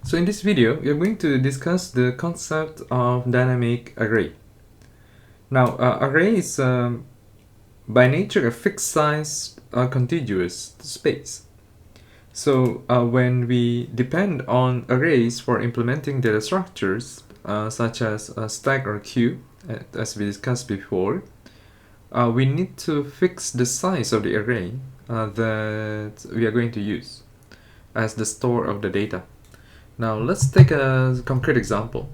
So in this video, we are going to discuss the concept of dynamic array. Now, array is by nature a fixed size contiguous space. So when we depend on arrays for implementing data structures, such as a stack or queue, as we discussed before, we need to fix the size of the array that we are going to use as the store of the data. Now let's take a concrete example.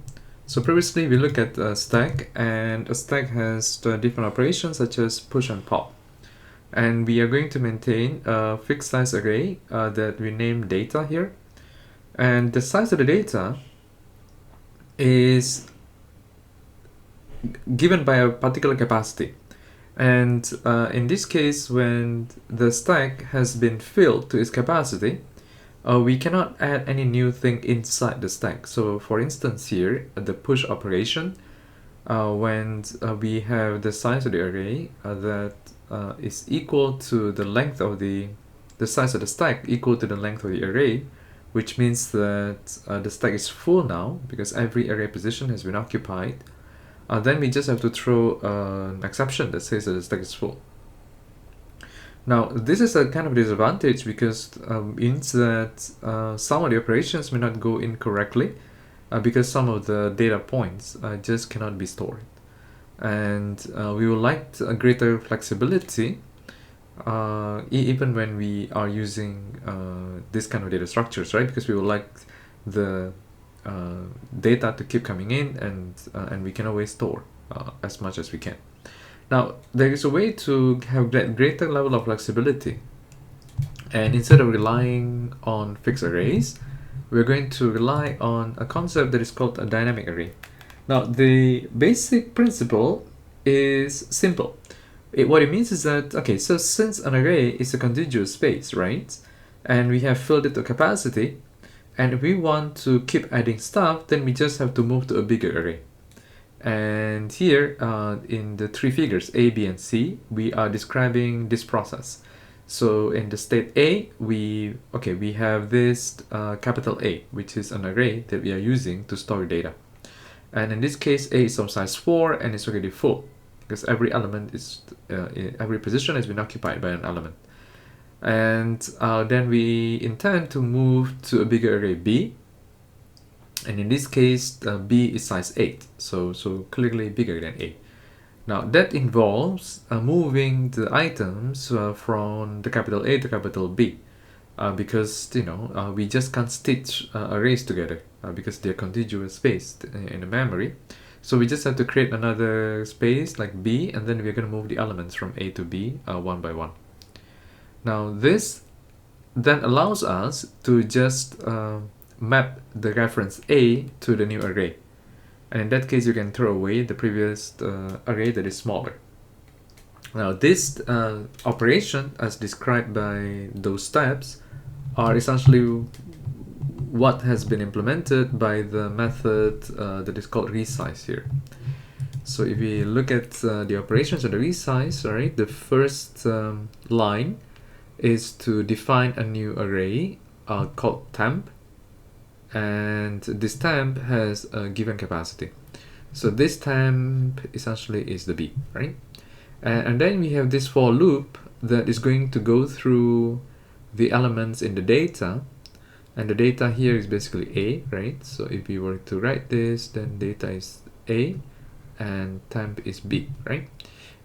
So previously we looked at a stack, and a stack has different operations such as push and pop. And we are going to maintain a fixed size array that we name data here. And the size of the data is given by a particular capacity. And in this case, when the stack has been filled to its capacity, we cannot add any new thing inside the stack. So for instance here, the push operation, when we have the size of the array that is equal to the length of the size of the stack equal to the length of the array, which means that the stack is full now because every array position has been occupied, then we just have to throw an exception that says that the stack is full. Now, this is a kind of disadvantage because means that some of the operations may not go in correctly because some of the data points just cannot be stored. And we would like a greater flexibility even when we are using this kind of data structures, right? Because we would like the data to keep coming in, and we can always store as much as we can. Now, there is a way to have greater level of flexibility. And instead of relying on fixed arrays, we're going to rely on a concept that is called a dynamic array. Now, the basic principle is simple. What it means is that, okay, so since an array is a contiguous space, right? And we have filled it to capacity, and we want to keep adding stuff, then we just have to move to a bigger array. And here in the three figures A, B, and C, we are describing this process. So in the state A, we have this capital A, which is an array that we are using to store data. And in this case, A is of size 4 and it's already full because every element is every position has been occupied by an element. And then we intend to move to a bigger array B. And in this case, B is size 8, so clearly bigger than A. Now that involves moving the items from the capital A to capital B, because we just can't stitch arrays together because they're contiguous spaced in the memory. So we just have to create another space like B, and then we're going to move the elements from A to B one by one. Now this then allows us to just map the reference A to the new array, and in that case you can throw away the previous array that is smaller. Now this operation, as described by those steps, are essentially what has been implemented by the method that is called resize here. So if we look at the operations of the resize, right, the first line is to define a new array called temp, and this temp has a given capacity. So this temp essentially is the B, right? And then we have this for loop that is going to go through the elements in the data, and the data here is basically A, right? So if we were to write this, then data is A and temp is B, right?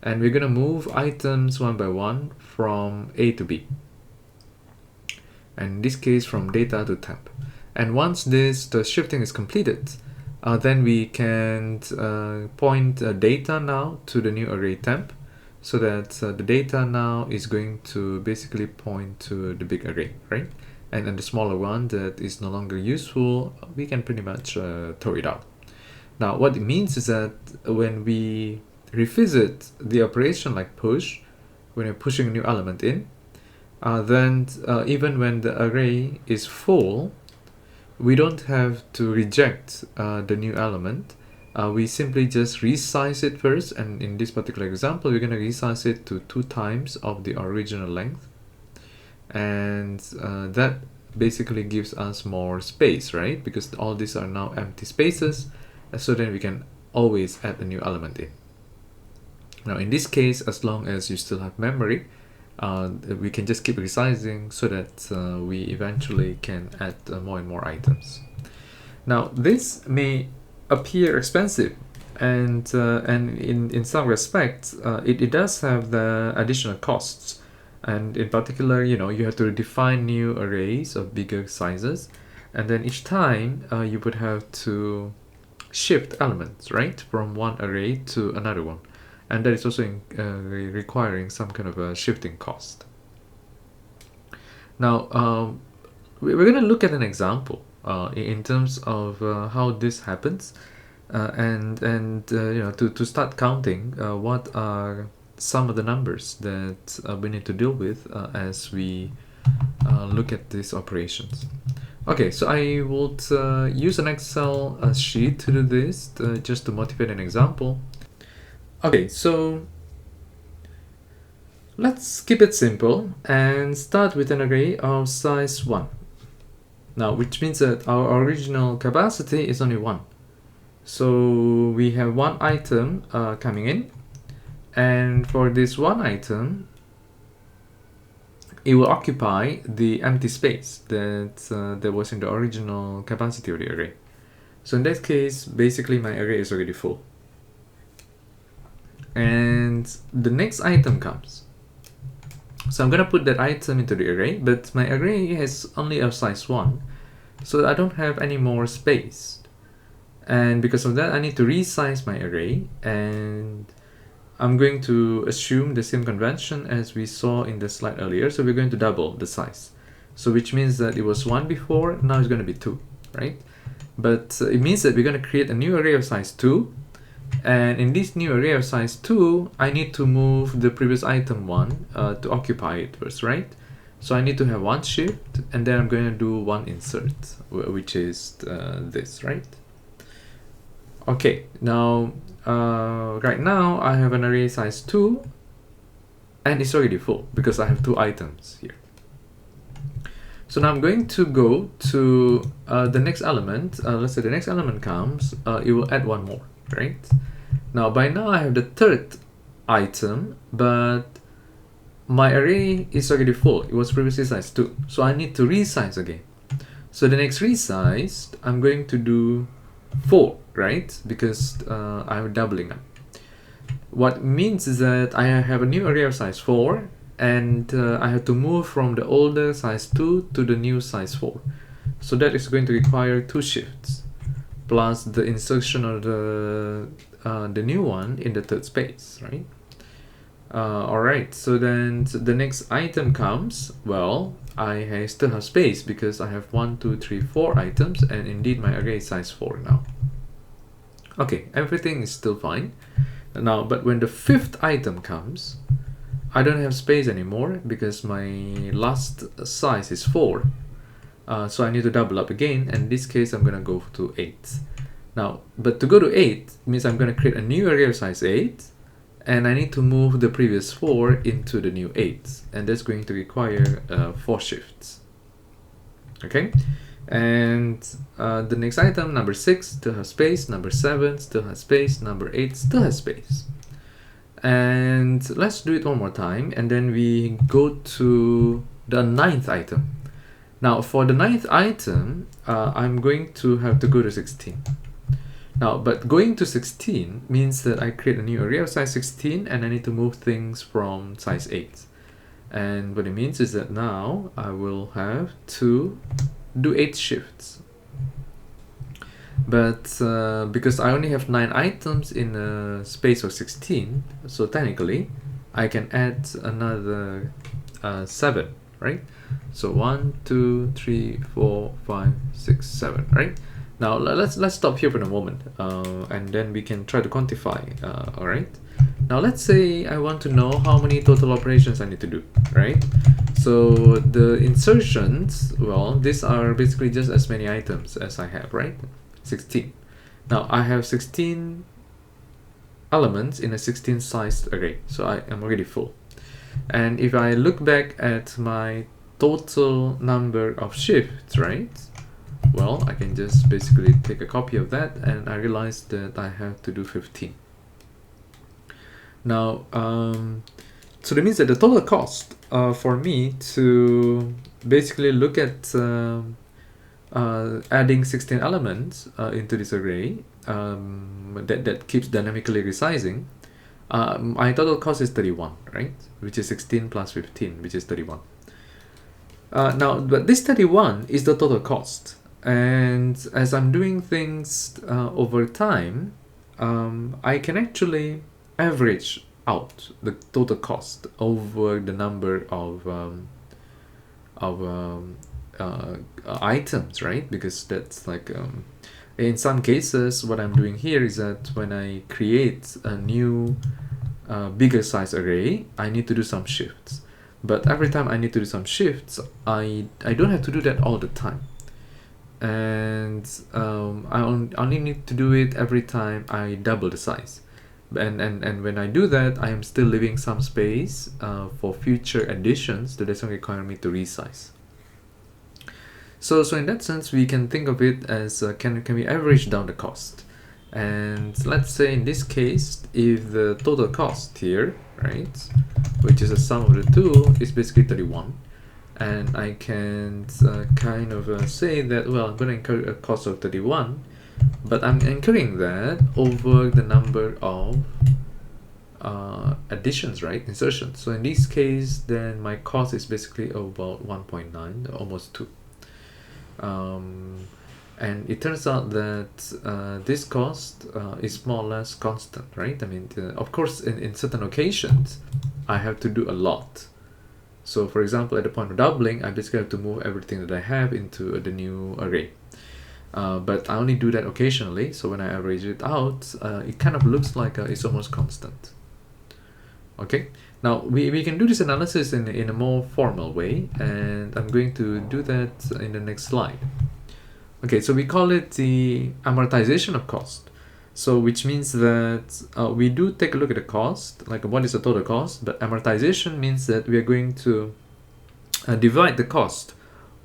And we're gonna move items one by one from A to B, and in this case from data to temp. And once the shifting is completed, then we can point data now to the new array temp, so that the data now is going to basically point to the big array, right? And then the smaller one that is no longer useful, we can pretty much throw it out. Now what it means is that when we revisit the operation like push, when we're pushing a new element in, then even when the array is full, we don't have to reject the new element. We simply just resize it first, and in this particular example we're going to resize it to 2 times of the original length, and that basically gives us more space, right? Because all these are now empty spaces, so then we can always add a new element in. Now in this case, as long as you still have memory, we can just keep resizing so that we eventually can add more and more items. Now this may appear expensive, and in some respects it does have the additional costs, and in particular, you have to define new arrays of bigger sizes, and then each time you would have to shift elements, right, from one array to another one, and that is also requiring some kind of a shifting cost. Now we're going to look at an example in terms of how this happens, and to start counting what are some of the numbers that we need to deal with as we look at these operations. Okay, so I would use an Excel sheet to do this, just to motivate an example. Okay, so let's keep it simple and start with an array of size 1. Now, which means that our original capacity is only 1. So we have one item coming in, and for this one item, it will occupy the empty space that was in the original capacity of the array. So in that case, basically my array is already full. And the next item comes. So I'm gonna put that item into the array, but my array has only a size 1, so I don't have any more space. And because of that, I need to resize my array, and I'm going to assume the same convention as we saw in the slide earlier. So we're going to double the size. So which means that it was 1 before, now it's going to be 2, right? But it means that we're going to create a new array of size 2. And in this new array of size 2, I need to move the previous item 1 to occupy it first, right? So I need to have one shift, and then I'm going to do one insert, which is this, right? Okay, now right now I have an array size 2, and it's already full because I have 2 items here. So now I'm going to go to the next element. Let's say the next element comes, it will add one more, right? Now by now I have the 3rd item, but my array is already full. It was previously size 2, so I need to resize again. So the next resized, I'm going to do 4, right? Because I'm doubling up. What means is that I have a new array of size 4, and I have to move from the older size 2 to the new size 4. So that is going to require 2 shifts, plus the insertion of the new one in the 3rd space, right? Alright, so then the next item comes. Well, I still have space because I have 1, 2, 3, 4 items, and indeed my array is size 4 now. Okay, everything is still fine. Now, but when the 5th item comes, I don't have space anymore because my last size is 4. So I need to double up again, and in this case I'm gonna go to 8. Now, but to go to 8 means I'm gonna create a new array of size 8, and I need to move the previous 4 into the new 8, and that's going to require 4 shifts. Okay, and the next item, number 6, still has space, number 7 still has space, number 8 still has space. And let's do it one more time, and then we go to the 9th item. Now for the 9th item, I'm going to have to go to 16. Now, but going to 16 means that I create a new array of size 16, and I need to move things from size 8. And what it means is that now I will have to do 8 shifts. But because I only have 9 items in a space of 16, so technically I can add another 7, right? So 1, 2, 3, 4, 5, 6, 7, right? Now let's stop here for a moment, and then we can try to quantify. All right. Now let's say I want to know how many total operations I need to do, right? So the insertions, well, these are basically just as many items as I have, right? 16. Now I have 16 elements in a 16 sized array, so I am already full. And if I look back at my total number of shifts, right? Well, I can just basically take a copy of that, and I realize that I have to do 15. Now, so that means that the total cost for me to basically look at adding 16 elements into this array that keeps dynamically resizing, my total cost is 31, right? Which is 16 plus 15, which is 31. Now, but this 31 is the total cost. And as I'm doing things over time, I can actually average out the total cost over the number of items, right? Because that's like in some cases what I'm doing here is that when I create a new bigger size array, I need to do some shifts. But every time I need to do some shifts, I don't have to do that all the time. And I only need to do it every time I double the size. And when I do that, I am still leaving some space for future additions that doesn't require me to resize. So in that sense, we can think of it as can we average down the cost? And let's say in this case, if the total cost here, right, which is a sum of the two, is basically 31, and I can kind of say that, well, I'm going to incur a cost of 31, but I'm incurring that over the number of additions, right, insertions. So in this case, then my cost is basically about 1.9, almost 2. And it turns out that this cost is more or less constant, right? I mean, of course, in certain occasions, I have to do a lot. So for example, at the point of doubling, I basically have to move everything that I have into the new array. But I only do that occasionally, so when I average it out, it kind of looks like it's almost constant. Okay, now we can do this analysis in a more formal way, and I'm going to do that in the next slide. Okay, so we call it the amortization of cost. So which means that we do take a look at the cost, like what is the total cost, but amortization means that we are going to divide the cost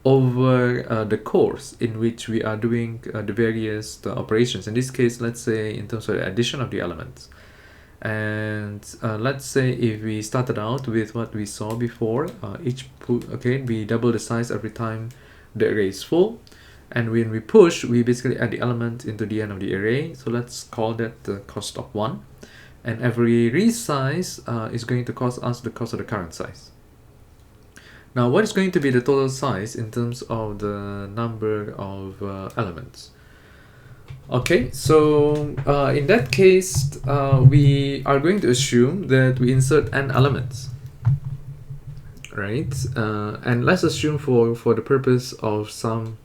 over the course in which we are doing the various operations. In this case, let's say in terms of the addition of the elements. And let's say if we started out with what we saw before, we double the size every time the array is full. And when we push, we basically add the element into the end of the array. So let's call that the cost of 1. And every resize is going to cost us the cost of the current size. Now, what is going to be the total size in terms of the number of elements? Okay, so in that case, we are going to assume that we insert n elements, right? And let's assume for the purpose of some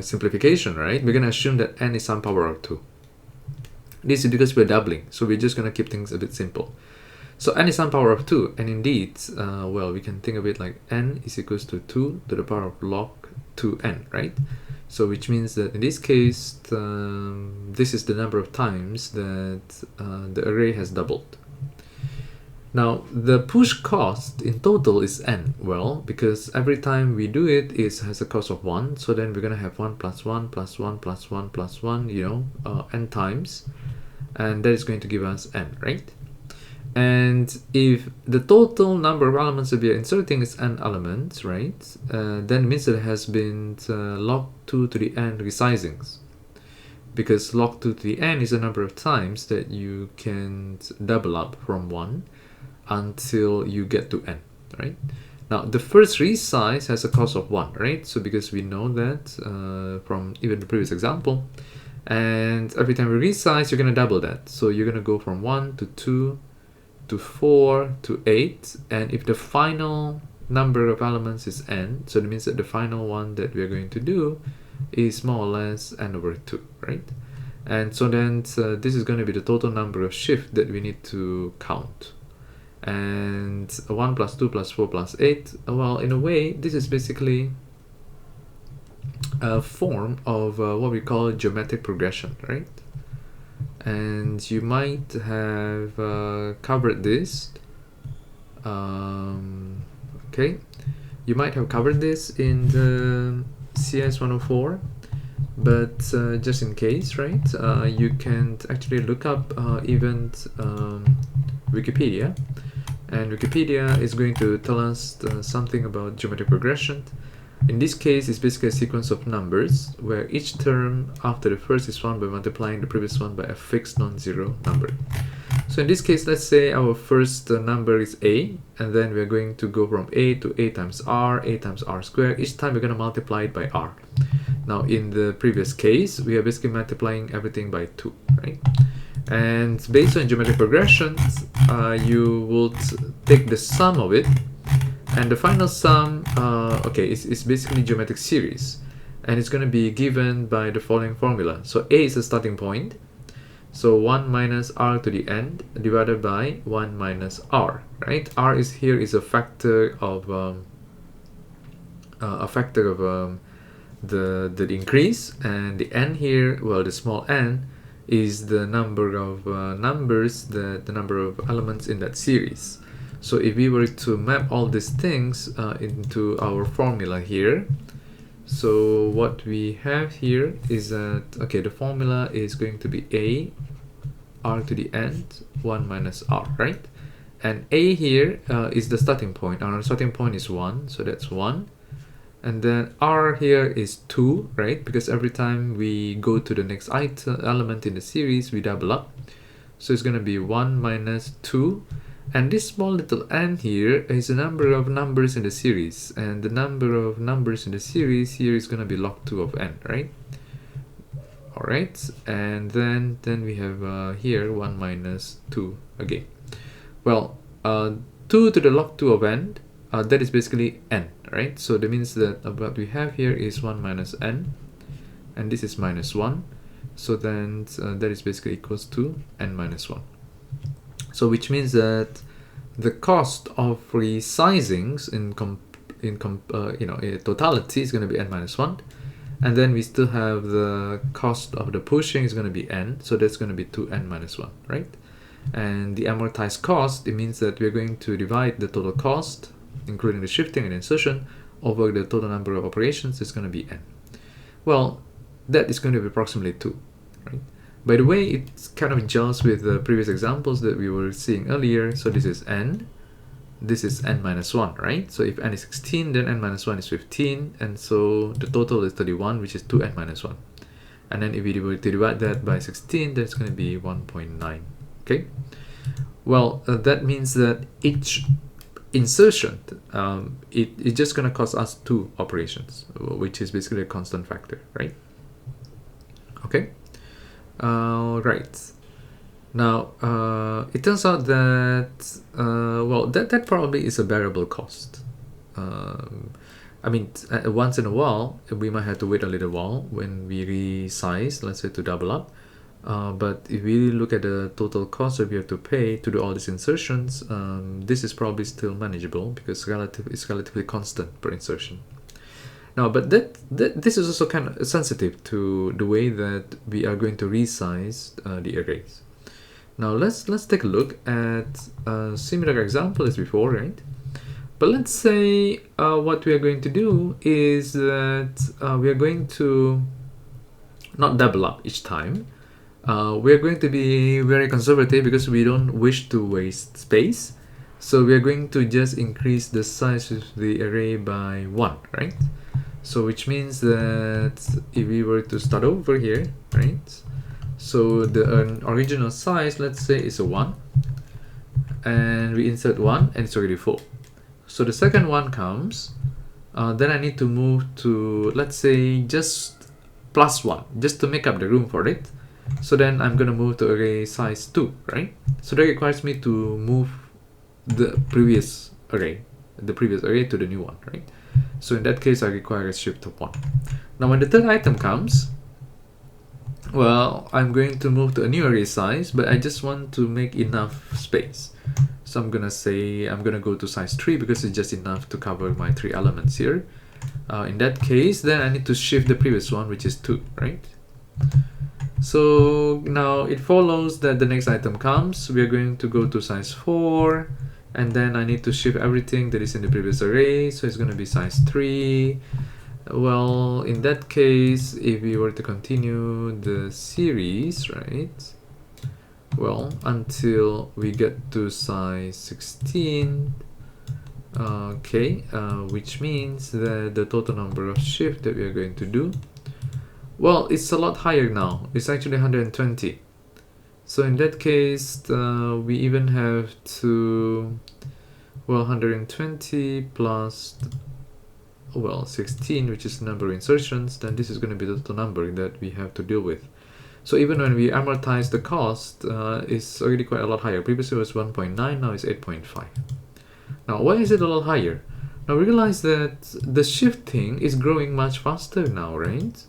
simplification, right? We're going to assume that n is some power of 2. This is because we're doubling, so we're just going to keep things a bit simple. So n is some power of 2, and indeed, well, we can think of it like n is equals to 2 to the power of log 2n, right? So which means that in this case, this is the number of times that the array has doubled. Now, the push cost in total is n. Well, because every time we do it, it has a cost of 1. So then we're going to have 1 plus 1 plus 1 plus 1 plus 1, n times. And that is going to give us n, right? And if the total number of elements that we are inserting is n elements, right, then it means that there has been log 2 to the n resizings. Because log 2 to the n is the number of times that you can double up from 1 until you get to n, right? Now, the first resize has a cost of 1, right? So because we know that from even the previous example, and every time we resize, you're going to double that. So you're going to go from 1 to 2 to 4 to 8, and if the final number of elements is n, so that means that the final one that we are going to do is more or less n over 2, right? And so then this is going to be the total number of shifts that we need to count. And 1 plus 2 plus 4 plus 8, well, in a way, this is basically a form of what we call geometric progression, right? And you might have covered this Okay, you might have covered this in the CS 104, but just in case, right, you can actually look up even Wikipedia, and Wikipedia is going to tell us something about geometric progression. In this case, it's basically a sequence of numbers where each term after the first is found by multiplying the previous one by a fixed non-zero number. So in this case, let's say our first number is a, and then we're going to go from a to a times r squared. Each time we're going to multiply it by r. Now in the previous case, we are basically multiplying everything by 2, right? And based on geometric progressions, you would take the sum of it, and the final sum, okay, it's basically geometric series, and it's going to be given by the following formula. So a is the starting point, so 1 minus r to the n divided by 1 minus r, right? R is here is a factor of the increase, and the n here, well, the small n is the number of numbers, the number of elements in that series. So if we were to map all these things into our formula here, so what we have here is that, okay, the formula is going to be a r to the n 1 minus r, right? And a here is the starting point. Our starting point is 1, so that's 1. And then r here is 2, right? Because every time we go to the next element in the series, we double up. So it's going to be 1 minus 2. And this small little n here is the number of numbers in the series. And the number of numbers in the series here is going to be log 2 of n, right? Alright, and then we have here 1 minus 2 again. Well, 2 to the log 2 of n, that is basically n, right? So that means that what we have here is 1 minus n, and this is minus 1. So then that is basically equals to n minus 1. So which means that the cost of resizings in totality is going to be n minus 1. And then we still have the cost of the pushing is going to be n, so that's going to be 2n minus 1, right? And the amortized cost, it means that we're going to divide the total cost, including the shifting and insertion, over the total number of operations is going to be n. Well, that is going to be approximately 2, right? By the way, it kind of gels with the previous examples that we were seeing earlier. So this is n, this is n minus 1, right? So if n is 16, then n minus 1 is 15, and so the total is 31, which is 2n minus 1. And then if we were to divide that by 16, that's going to be 1.9, okay? Well, that means that each insertion, it's just going to cost us 2 operations, which is basically a constant factor, right? Okay. Right. Now, it turns out that, well, that probably is a variable cost. I mean, once in a while, we might have to wait a little while when we resize, let's say to double up. But if we look at the total cost that we have to pay to do all these insertions, this is probably still manageable because it's relatively constant per insertion. Now, but this is also kind of sensitive to the way that we are going to resize the arrays. Now let's take a look at a similar example as before, right? But let's say what we are going to do is that we are going to not double up each time. We are going to be very conservative because we don't wish to waste space. So we are going to just increase the size of the array by 1, right? So which means that if we were to start over here, right? So the original size, let's say, is a 1, and we insert 1, and it's already full. So the second one comes, then I need to move to, let's say, just plus 1, just to make up the room for it. So then I'm going to move to array size 2, right? So that requires me to move the previous array to the new one, right? So in that case, I require a shift of 1. Now when the third item comes, well, I'm going to move to a new array size, but I just want to make enough space. So I'm gonna say I'm gonna go to size 3 because it's just enough to cover my 3 elements here. In that case, then I need to shift the previous one, which is 2, right? So now it follows that the next item comes, we are going to go to size 4, and then I need to shift everything that is in the previous array, so it's going to be size 3. Well, in that case, if we were to continue the series, right, well, until we get to size 16, okay, which means that the total number of shifts that we are going to do, well, it's a lot higher now. It's actually 120. So in that case, we even have to, well, 120 plus, well, 16, which is the number of insertions, then this is going to be the total number that we have to deal with. So even when we amortize the cost, it's already quite a lot higher. Previously it was 1.9, now it's 8.5. Now, why is it a lot higher? Now realize that the shifting is growing much faster now, right?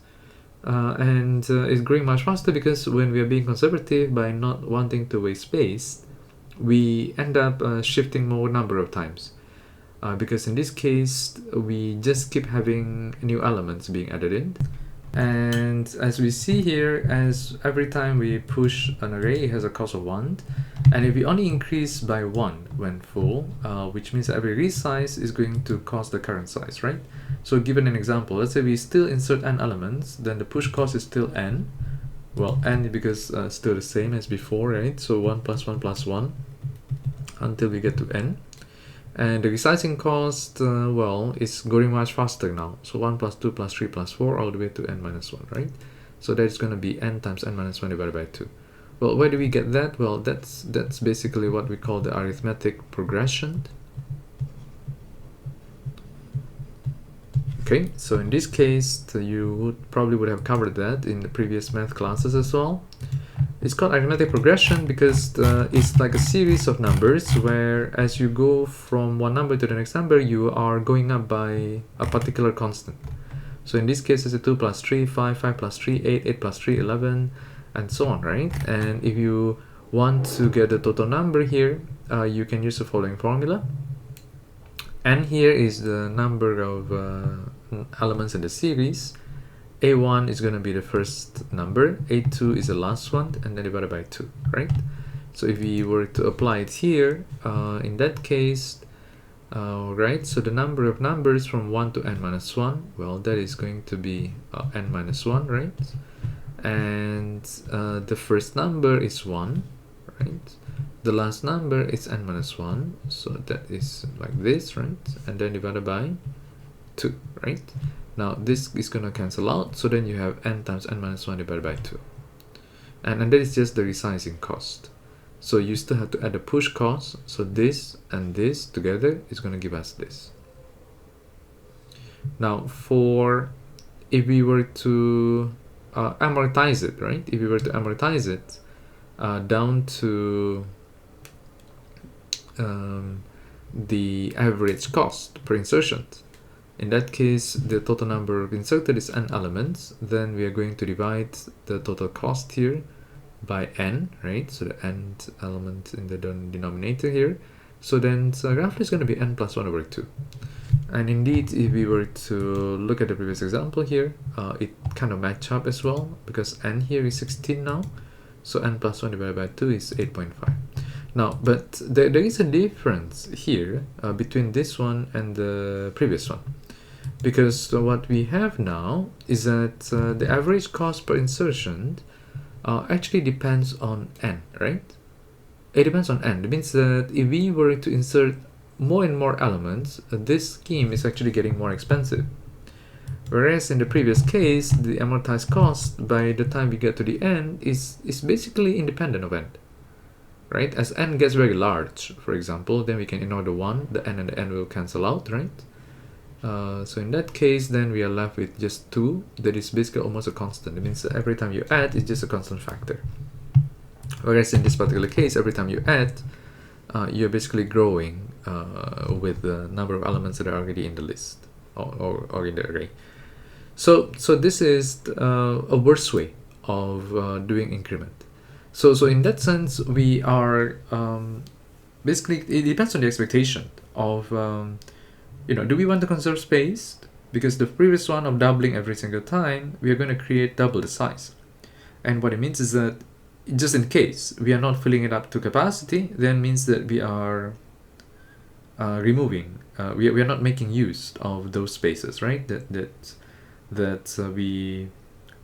It's growing much faster because when we are being conservative by not wanting to waste space, we end up shifting more number of times. Because in this case, we just keep having new elements being added in. And as we see here, as every time we push an array, it has a cost of 1. And if we only increase by 1 when full, which means every resize is going to cost the current size, right? So given an example, let's say we still insert n elements, then the push cost is still n. Well, n because still the same as before, right? So 1 plus 1 plus 1 until we get to n. And the resizing cost, well, is going much faster now. So 1 plus 2 plus 3 plus 4 all the way to n minus 1, right? So that's going to be n times n minus 1 divided by 2. Well, where do we get that? Well, that's basically what we call the arithmetic progression. Okay, so in this case, you probably would have covered that in the previous math classes as well. It's called arithmetic progression because it's like a series of numbers where as you go from one number to the next number, you are going up by a particular constant. So in this case, it's a 2 plus 3, 5, 5 plus 3, 8, 8 plus 3, 11, and so on, right? And if you want to get the total number here, you can use the following formula. N here is the number of elements in the series. A1 is going to be the first number, A2 is the last one, and then divided by 2, right? So if we were to apply it here, in that case, right, so the number of numbers from 1 to n minus 1, well, that is going to be n minus 1, right? And the first number is 1, right? The last number is n minus 1, so that is like this, right? And then divided by 2, right? Now this is going to cancel out, so then you have n times n minus 1 divided by 2. And that is just the resizing cost. So you still have to add the push cost, so this and this together is going to give us this. Now if we were to amortize it, right? If we were to amortize it down to the average cost per insertion, in that case, the total number of inserted is n elements. Then we are going to divide the total cost here by n, right? So the n element in the denominator here. So then roughly it's going to be n plus 1 over 2. And indeed, if we were to look at the previous example here, it kind of match up as well because n here is 16 now. So n plus 1 divided by 2 is 8.5. Now, but there is a difference here between this one and the previous one. Because what we have now is that the average cost per insertion actually depends on n, right? It depends on n. It means that if we were to insert more and more elements, this scheme is actually getting more expensive. Whereas in the previous case, the amortized cost by the time we get to the end is basically independent of n, right? As n gets very large, for example, then we can ignore the 1, the n and the n will cancel out, right? So in that case, then we are left with just 2. That is basically almost a constant. It means that every time you add, it's just a constant factor. Whereas in this particular case, every time you add, you're basically growing with the number of elements that are already in the list or in the array. So this is a worse way of doing increment. So in that sense, we are basically, it depends on the expectation of do we want to conserve space? Because the previous one of doubling every single time, we are going to create double the size. And what it means is that just in case we are not filling it up to capacity, then means that we are removing. We are not making use of those spaces, right?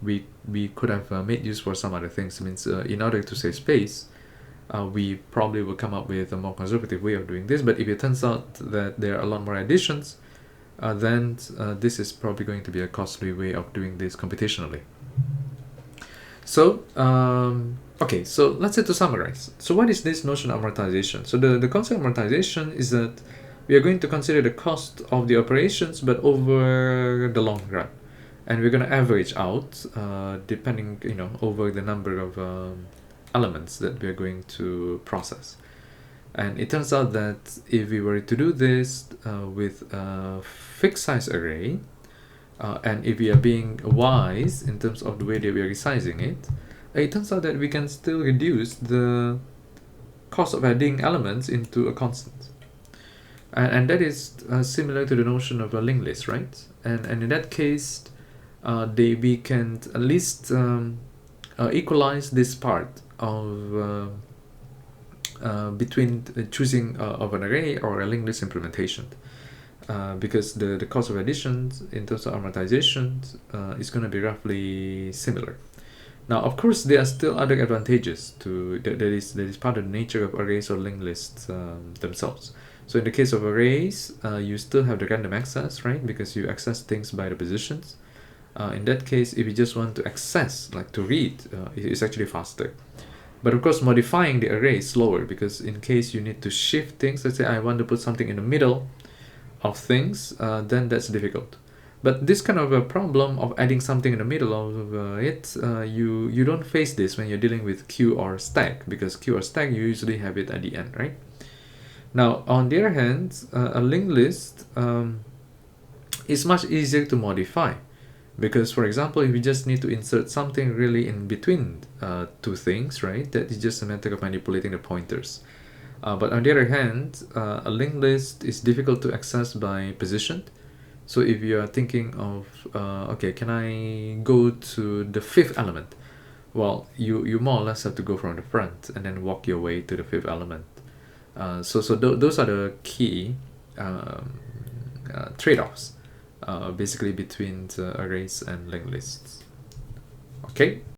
We could have made use for some other things. It means in order to save space, we probably will come up with a more conservative way of doing this. But if it turns out that there are a lot more additions, then this is probably going to be a costly way of doing this computationally. So, okay, so let's say to summarize. So what is this notion of amortization? So the concept of amortization is that we are going to consider the cost of the operations, but over the long run. And we're going to average out, depending, over the number of elements that we are going to process. And it turns out that if we were to do this with a fixed size array, and if we are being wise in terms of the way that we are resizing it, it turns out that we can still reduce the cost of adding elements into a constant. And that is similar to the notion of a linked list, right? And in that case, we can at least equalize this part of between choosing of an array or a linked list implementation. Because the cost of additions in terms of amortization is going to be roughly similar. Now, of course, there are still other advantages to that is part of the nature of arrays or linked lists themselves. So in the case of arrays, you still have the random access, right? Because you access things by the positions. In that case, if you just want to access, like to read, it's actually faster. But of course, modifying the array is slower, because in case you need to shift things, let's say I want to put something in the middle of things, then that's difficult. But this kind of a problem of adding something in the middle of it, you don't face this when you're dealing with queue or stack, because queue or stack, you usually have it at the end, right? Now, on the other hand, a linked list is much easier to modify, because, for example, if you just need to insert something really in between two things, right, that is just a matter of manipulating the pointers. But on the other hand, a linked list is difficult to access by position. So if you are thinking of, okay, can I go to the fifth element? Well, you more or less have to go from the front and then walk your way to the fifth element. So those are the key trade-offs, basically between the arrays and linked lists. Okay.